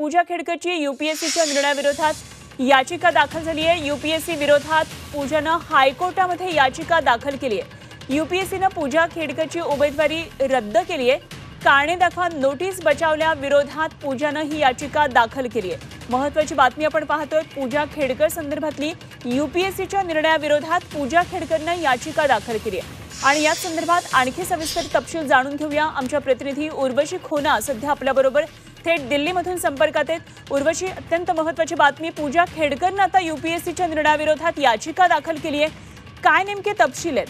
पूजा खेडकरची यूपीएससीच्या निर्णयाविरोधात याचिका दाखल झाली आहे। यूपीएससी विरोधात पूजानं हायकोर्टामध्ये याचिका दाखल केली आहे। यूपीएससीनं पूजा खेडकरची उमेदवारी रद्द केली आहे। कारणे दाखवा नोटीस बजावल्या विरोधात पूजानं ही याचिका दाखल केली आहे। महत्त्वाची बातमी आपण पाहतोय। पूजा खेडकर संदर्भातली यूपीएससीच्या निर्णयाविरोधात पूजा खेडकरनं याचिका दाखल केली आहे आणि या संदर्भात आणखी सविस्तर तपशील जाणून घेऊया। आमच्या प्रतिनिधी उर्वशी खोना सध्या आपल्याबरोबर थेट दिल्लीमधून संपर्कात आहेत। उर्वशी, अत्यंत महत्त्वाची बातमी, पूजा खेडकरनं आता यूपीएससीच्या निर्णयाविरोधात याचिका दाखल केली आहे। काय नेमके तपशील आहेत?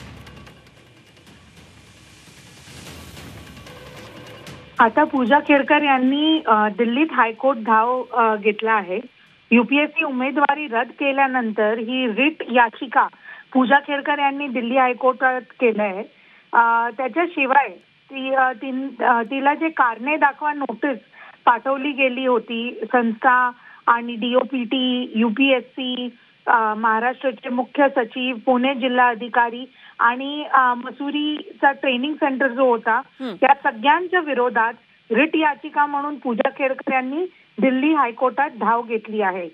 आता पूजा खेडकर यांनी दिल्लीत हायकोर्ट धाव घेतला आहे। यूपीएससी उमेदवारी रद्द केल्यानंतर ही रिट याचिका पूजा खेडकर यांनी दिल्ली हायकोर्टात केलं आहे। त्याच्याशिवाय तिला जे कारणे दाखवा नोटीस पाठवली गेली होती संस्था आणि डीओपीटी, यूपीएससी, महाराष्ट्राचे मुख्य सचिव, पुणे जिल्हा अधिकारी आणि मसुरीचा ट्रेनिंग सेंटर जो होता, त्या सगळ्यांच्या विरोधात रिट याचिका म्हणून पूजा खेडकर यांनी दिल्ली हायकोर्टात धाव घेतली आहे।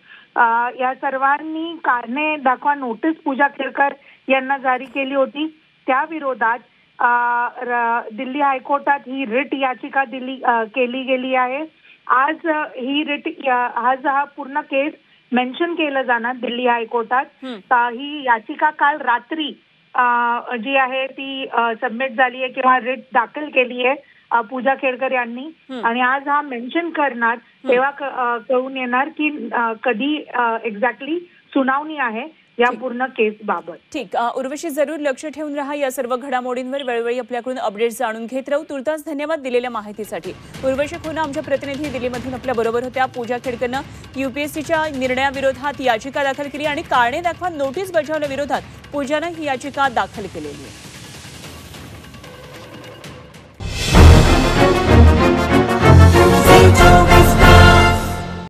या सर्वांनी कारणे दाखवा नोटीस पूजा खेडकर यांना जारी केली होती। त्या विरोधात दिल्ली हायकोर्टात ही रिट याचिका केली गेली आहे। आज हा पूर्ण केस मेन्शन केलं जाणार दिल्ली हायकोर्टात। ही याचिका काल रात्री जी आहे ती सबमिट झाली आहे किंवा रिट दाखल केली आहे पूजा खेडकर यांनी आणि आज हा मेन्शन करणार तेव्हा कळून येणार की कधी एक्झॅक्टली सुनावणी आहे या पूर्ण केस बाबत। ठीक, उर्वशी, जरूर लक्ष ठेवून राहा या सर्व घडामोडींवर। वेळोवेळी आपल्याकडून अपडेट्स जाणून घेत राहू। तुर्तास धन्यवाद दिलेल्या माहितीसाठी। उर्वशी खोना आमच्या प्रतिनिधी दिल्लीमधून आपल्या बरोबर होत्या। पूजा खेडकरनं यूपीएससीच्या निर्णयाविरोधात याचिका दाखल केली आणि कारणे दाखवा नोटीस बजावल्या विरोधात पूजानं ही याचिका दाखल केलेली आहे।